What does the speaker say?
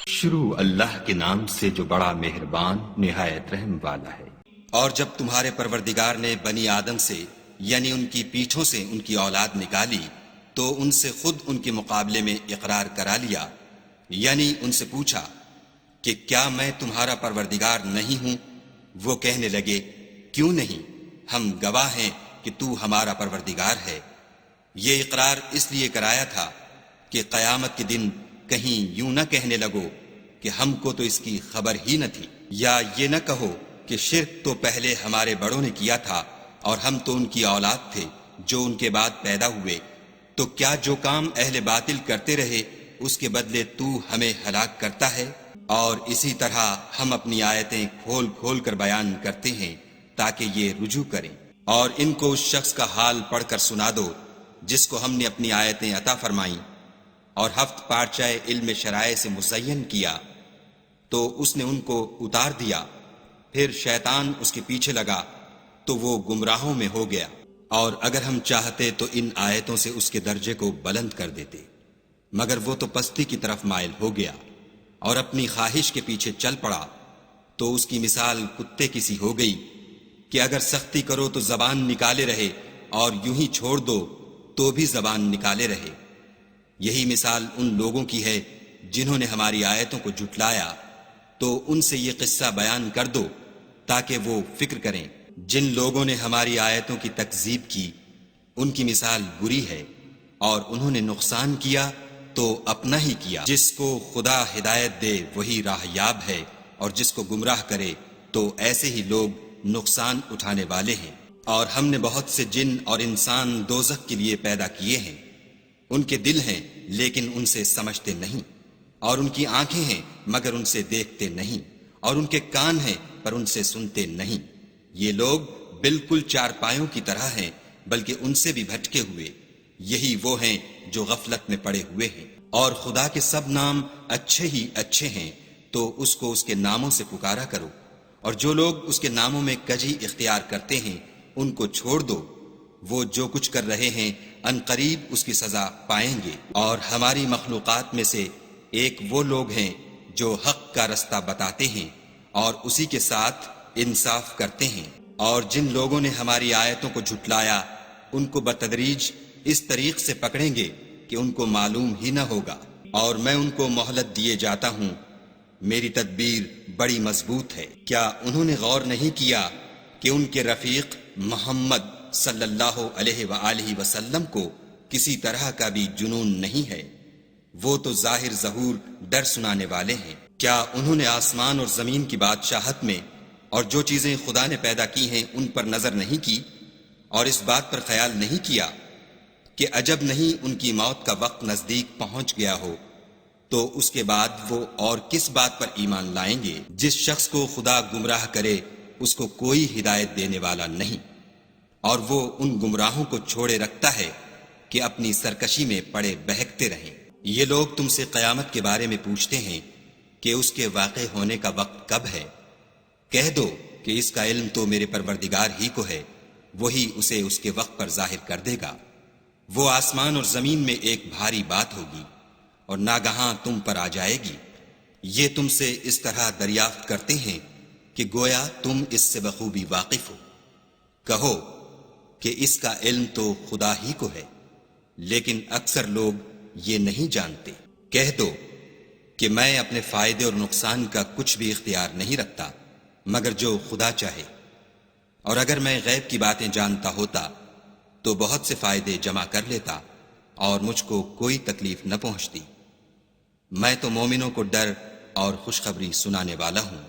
شروع اللہ کے نام سے جو بڑا مہربان نہایت رحم والا ہے۔ اور جب تمہارے پروردگار نے بنی آدم سے یعنی ان کی پیٹھوں سے ان کی اولاد نکالی تو ان سے خود ان کے مقابلے میں اقرار کرا لیا، یعنی ان سے پوچھا کہ کیا میں تمہارا پروردگار نہیں ہوں؟ وہ کہنے لگے کیوں نہیں، ہم گواہ ہیں کہ تو ہمارا پروردگار ہے۔ یہ اقرار اس لیے کرایا تھا کہ قیامت کے دن کہیں یوں نہ کہنے لگو کہ ہم کو تو اس کی خبر ہی نہ تھی، یا یہ نہ کہو کہ شرک تو پہلے ہمارے بڑوں نے کیا تھا اور ہم تو ان کی اولاد تھے جو ان کے بعد پیدا ہوئے، تو کیا جو کام اہل باطل کرتے رہے اس کے بدلے تو ہمیں ہلاک کرتا ہے؟ اور اسی طرح ہم اپنی آیتیں کھول کھول کر بیان کرتے ہیں تاکہ یہ رجوع کریں۔ اور ان کو اس شخص کا حال پڑھ کر سنا دو جس کو ہم نے اپنی آیتیں عطا فرمائیں اور ہفت پارچہ علم شرائع سے مزین کیا تو اس نے ان کو اتار دیا، پھر شیطان اس کے پیچھے لگا تو وہ گمراہوں میں ہو گیا۔ اور اگر ہم چاہتے تو ان آیتوں سے اس کے درجے کو بلند کر دیتے، مگر وہ تو پستی کی طرف مائل ہو گیا اور اپنی خواہش کے پیچھے چل پڑا، تو اس کی مثال کتے کی سی ہو گئی کہ اگر سختی کرو تو زبان نکالے رہے اور یوں ہی چھوڑ دو تو بھی زبان نکالے رہے۔ یہی مثال ان لوگوں کی ہے جنہوں نے ہماری آیتوں کو جھٹلایا، تو ان سے یہ قصہ بیان کر دو تاکہ وہ فکر کریں۔ جن لوگوں نے ہماری آیتوں کی تکذیب کی ان کی مثال بری ہے، اور انہوں نے نقصان کیا تو اپنا ہی کیا۔ جس کو خدا ہدایت دے وہی راہ یاب ہے، اور جس کو گمراہ کرے تو ایسے ہی لوگ نقصان اٹھانے والے ہیں۔ اور ہم نے بہت سے جن اور انسان دوزخ کے لیے پیدا کیے ہیں، ان کے دل ہیں لیکن ان سے سمجھتے نہیں، اور ان کی آنکھیں ہیں مگر ان سے دیکھتے نہیں، اور ان کے کان ہیں پر ان سے سنتے نہیں۔ یہ لوگ بالکل چارپایوں کی طرح ہیں بلکہ ان سے بھی بھٹکے ہوئے۔ یہی وہ ہیں جو غفلت میں پڑے ہوئے ہیں۔ اور خدا کے سب نام اچھے ہی اچھے ہیں تو اس کو اس کے ناموں سے پکارا کرو، اور جو لوگ اس کے ناموں میں کجی اختیار کرتے ہیں ان کو چھوڑ دو، وہ جو کچھ کر رہے ہیں ان قریب اس کی سزا پائیں گے۔ اور ہماری مخلوقات میں سے ایک وہ لوگ ہیں جو حق کا رستہ بتاتے ہیں اور اسی کے ساتھ انصاف کرتے ہیں۔ اور جن لوگوں نے ہماری آیتوں کو جھٹلایا ان کو بتدریج اس طریق سے پکڑیں گے کہ ان کو معلوم ہی نہ ہوگا، اور میں ان کو مہلت دیے جاتا ہوں، میری تدبیر بڑی مضبوط ہے۔ کیا انہوں نے غور نہیں کیا کہ ان کے رفیق محمد صلی اللہ علیہ وآلہ وسلم کو کسی طرح کا بھی جنون نہیں ہے؟ وہ تو ظاہر ظہور ڈر سنانے والے ہیں۔ کیا انہوں نے آسمان اور زمین کی بادشاہت میں اور جو چیزیں خدا نے پیدا کی ہیں ان پر نظر نہیں کی، اور اس بات پر خیال نہیں کیا کہ عجب نہیں ان کی موت کا وقت نزدیک پہنچ گیا ہو تو اس کے بعد وہ اور کس بات پر ایمان لائیں گے؟ جس شخص کو خدا گمراہ کرے اس کو کوئی ہدایت دینے والا نہیں، اور وہ ان گمراہوں کو چھوڑے رکھتا ہے کہ اپنی سرکشی میں پڑے بہکتے رہیں۔ یہ لوگ تم سے قیامت کے بارے میں پوچھتے ہیں کہ اس کے واقع ہونے کا وقت کب ہے؟ کہہ دو کہ اس کا علم تو میرے پروردگار ہی کو ہے، وہی اسے اس کے وقت پر ظاہر کر دے گا۔ وہ آسمان اور زمین میں ایک بھاری بات ہوگی اور ناگہاں تم پر آ جائے گی۔ یہ تم سے اس طرح دریافت کرتے ہیں کہ گویا تم اس سے بخوبی واقف ہو۔ کہو کہ اس کا علم تو خدا ہی کو ہے، لیکن اکثر لوگ یہ نہیں جانتے۔ کہہ دو کہ میں اپنے فائدے اور نقصان کا کچھ بھی اختیار نہیں رکھتا مگر جو خدا چاہے، اور اگر میں غیب کی باتیں جانتا ہوتا تو بہت سے فائدے جمع کر لیتا اور مجھ کو کوئی تکلیف نہ پہنچتی۔ میں تو مومنوں کو ڈر اور خوشخبری سنانے والا ہوں۔